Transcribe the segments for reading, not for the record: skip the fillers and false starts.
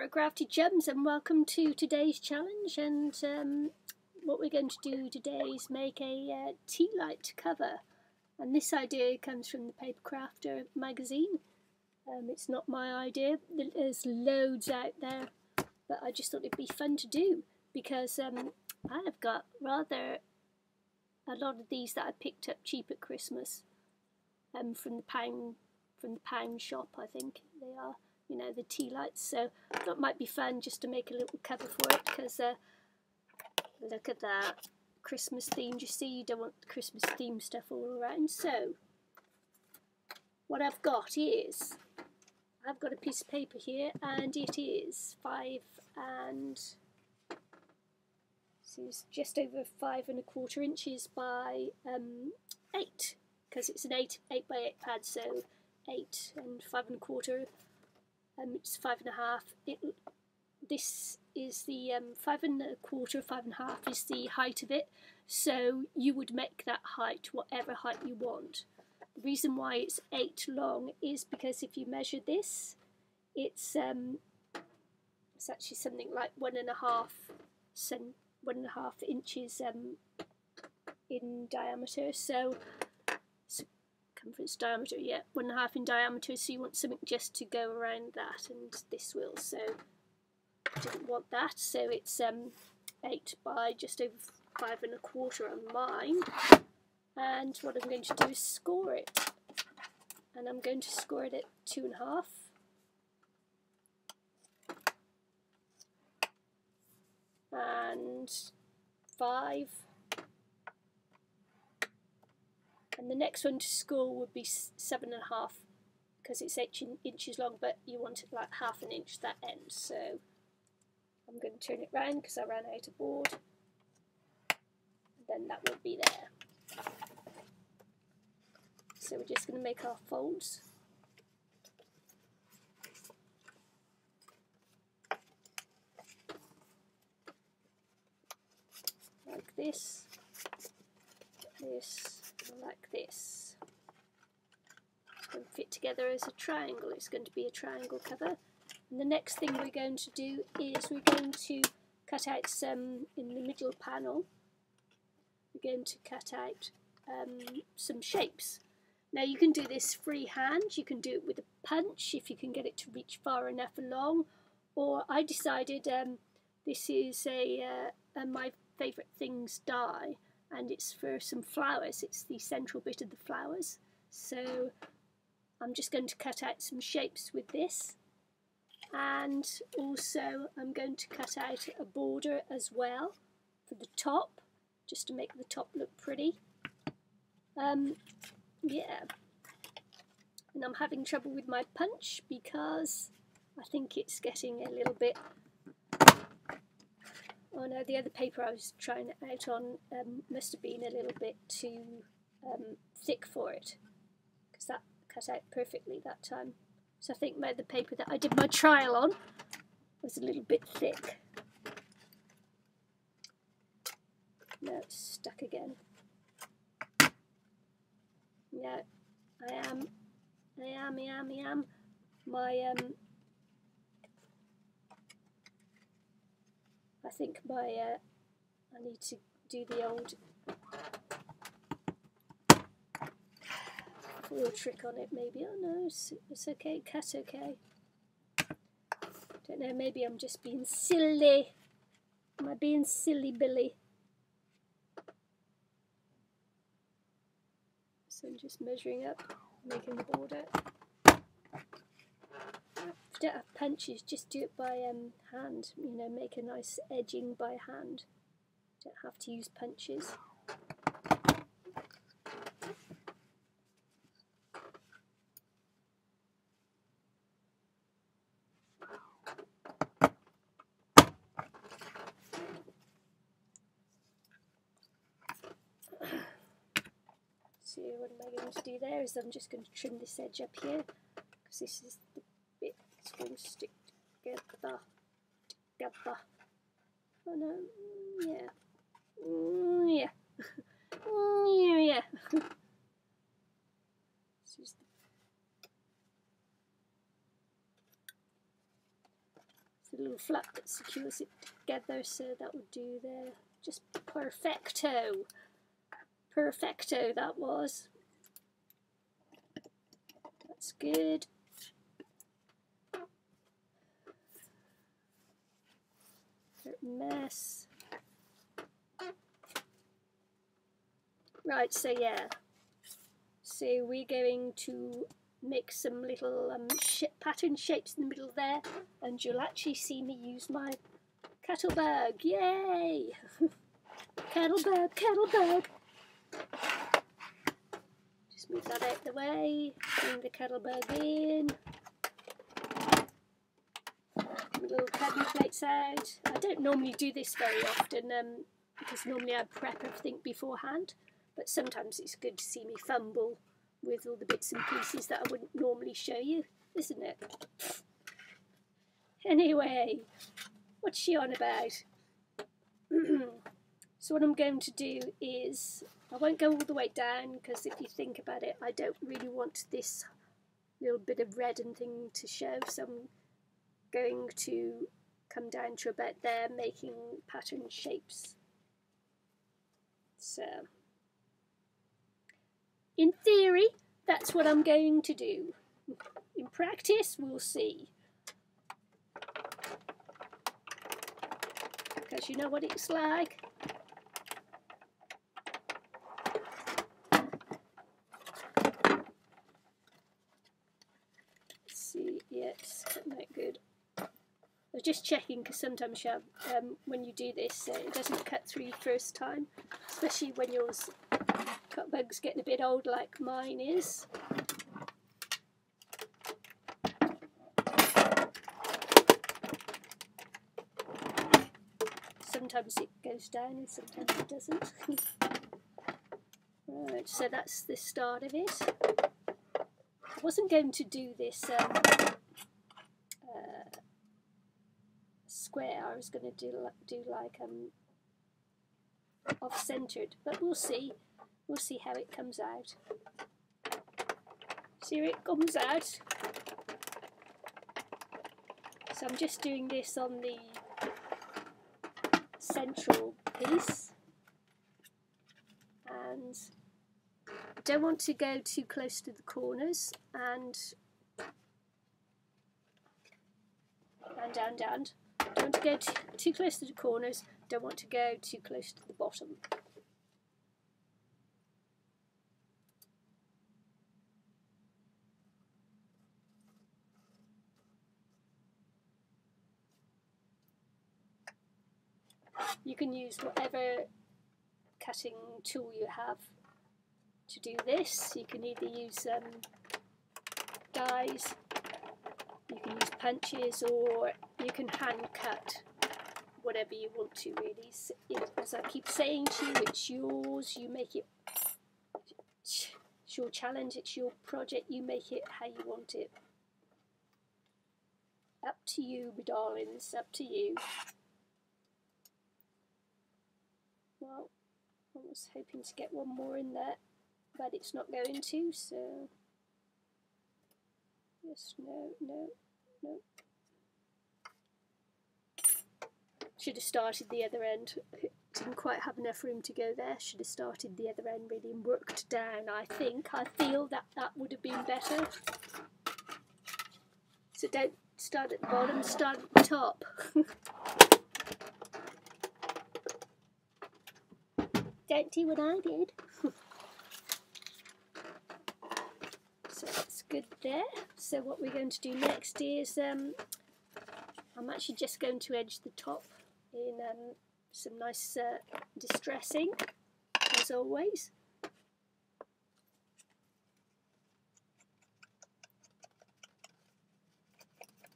Hello Crafty Chums, and welcome to today's challenge. And what we're going to do today is make a tea light cover, and this idea comes from the Paper Crafter magazine. It's not my idea, there's loads out there, but I just thought it'd be fun to do because I have got rather a lot of these that I picked up cheap at Christmas from the pound shop, I think they are. You know, the tea lights, so I thought it might be fun just to make a little cover for it, because look at that Christmas themed. You see, you don't want Christmas themed stuff all around. So what I've got is, I've got a piece of paper here, and it is 5 and so it's just over 5 1/4 inches by 8, because it's an 8 by 8 pad, so 8 and 5 1/4. It's 5 1/2. This is the 5 1/4, 5 1/2 is the height of it. So you would make that height whatever height you want. The reason why it's 8 long is because if you measure this, it's actually something like 1.5 inches in diameter. So circumference diameter, yeah, 1.5 in diameter, so you want something just to go around that, and this will, so I didn't want that, so it's 8 by just over 5 1/4 on mine. And what I'm going to do is score it, and I'm going to score it at 2.5. and 5. And the next one to score would be 7.5, because it's 8 inches long, but you want it like 1/2 inch that end. So I'm going to turn it round because I ran out of board, and then that will be there. So we're just going to make our folds. Like this, like this. It's going to fit together as a triangle. It's going to be a triangle cover. And the next thing we're going to do is we're going to cut out some in the middle panel. We're going to cut out some shapes. Now you can do this freehand. You can do it with a punch if you can get it to reach far enough along. Or I decided this is my favourite things die, and it's for some flowers. It's the central bit of the flowers. So I'm just going to cut out some shapes with this, and also I'm going to cut out a border as well for the top, just to make the top look pretty. Yeah, and I'm having trouble with my punch because I think it's getting a little bit. Oh no, the other paper I was trying it out on must have been a little bit too thick for it, because that cut out perfectly that time. So I think the paper that I did my trial on was a little bit thick. No, it's stuck again. Yeah, I am. I think I need to do the old foil trick on it maybe. Oh no, it's okay, cut okay. Don't know, maybe I'm just being silly. Am I being silly Billy? So I'm just measuring up, making the border. If you don't have punches, just do it by hand. You know, make a nice edging by hand. Don't have to use punches. So what am I going to do there is I'm just going to trim this edge up here, because this is the bit that's going to stick together. Oh no, yeah. Yeah. Yeah. the little flap that secures it together, so that would do there. Just perfecto. Perfecto that was. That's good. Mess. Right, so yeah. So we're going to make some little pattern shapes in the middle there, and you'll actually see me use my Kettlebug. Yay! Kettlebug, Kettlebug. Just move that out of the way. Bring the Kettlebug in. Little cutting plates out. I don't normally do this very often because normally I prep everything beforehand, but sometimes it's good to see me fumble with all the bits and pieces that I wouldn't normally show you, isn't it? Anyway, what's she on about? So what I'm going to do is, I won't go all the way down because if you think about it, I don't really want this little bit of red and thing to show, so I'm going to come down to about there, making pattern shapes. So, in theory, that's what I'm going to do. In practice, we'll see. Because you know what it's like. Let's see, yeah, it's cutting out good. I was just checking because sometimes you have, when you do this, it doesn't cut through your first time, especially when your cut bug's getting a bit old like mine is. Sometimes it goes down and sometimes it doesn't. Right, so that's the start of it. I wasn't going to do this square. I was going to do like off-centered, but we'll see. We'll see how it comes out. See how it comes out. So I'm just doing this on the central piece, and I don't want to go too close to the corners, and down. Don't want to go too close to the corners, don't want to go too close to the bottom. You can use whatever cutting tool you have to do this. You can either use dies, you can use punches, or you can hand cut whatever you want to, really. As I keep saying to you, it's yours, you make it, it's your challenge, it's your project, you make it how you want it. Up to you, my darlings, up to you. Well, I was hoping to get one more in there, but it's not going to, so yes, no. Should have started the other end. Didn't quite have enough room to go there. Should have started the other end really and worked down, I feel that would have been better. So don't start at the bottom, start at the top. Don't do what I did. So that's good there. So what we're going to do next is, I'm actually just going to edge the top in some nice distressing, as always.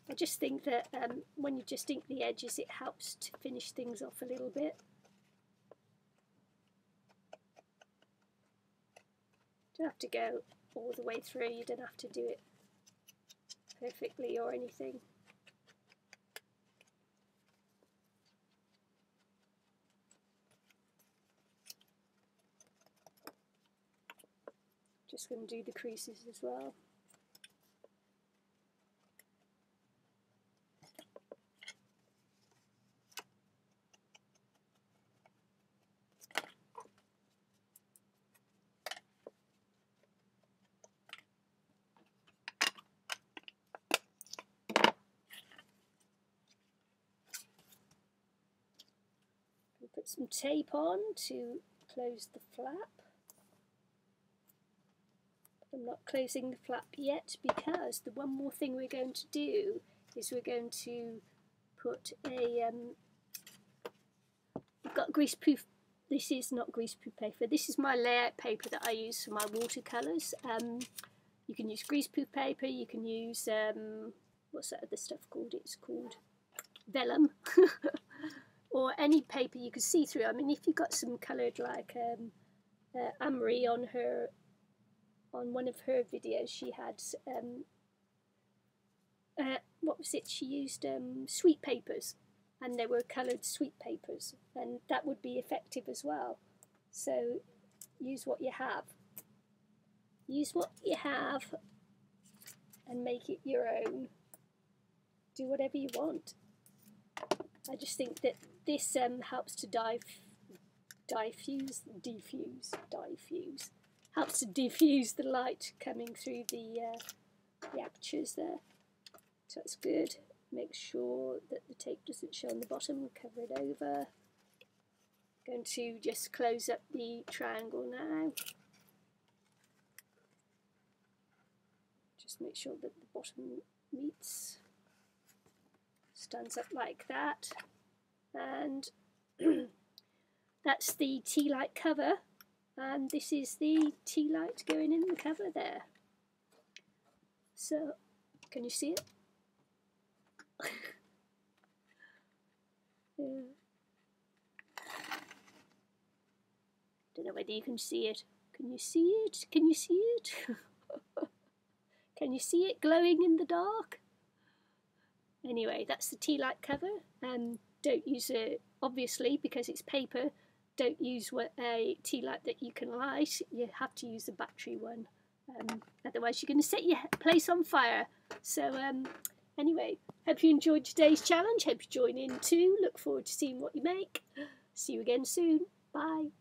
I just think that when you just ink the edges, it helps to finish things off a little bit. You don't have to go all the way through, you don't have to do it perfectly or anything. Just going to do the creases as well. Put some tape on to close the flap. I'm not closing the flap yet because the one more thing we're going to do is we're going to put a, I've got greaseproof, this is not greaseproof paper, this is my layout paper that I use for my watercolours. You can use greaseproof paper, you can use, what's that other stuff called? It's called vellum. Or any paper you can see through. I mean, if you've got some coloured, like Amory on one of her videos, she had, what was it? She used sweet papers, and they were coloured sweet papers, and that would be effective as well. So use what you have. Use what you have and make it your own. Do whatever you want. I just think that this helps to helps to diffuse the light coming through the apertures there. So it's good. Make sure that the tape doesn't show on the bottom. Cover it over. Going to just close up the triangle now. Just make sure that the bottom meets. Stands up like that, and that's the tea light cover, and this is the tea light going in the cover there. So can you see it? Yeah. Don't know whether you can see it. Can you see it? Can you see it? Can you see it glowing in the dark? Anyway, that's the tea light cover. Don't use it, obviously, because it's paper. Don't use a tea light that you can light. You have to use a battery one. Otherwise, you're going to set your place on fire. So, anyway, hope you enjoyed today's challenge. Hope you join in too. Look forward to seeing what you make. See you again soon. Bye.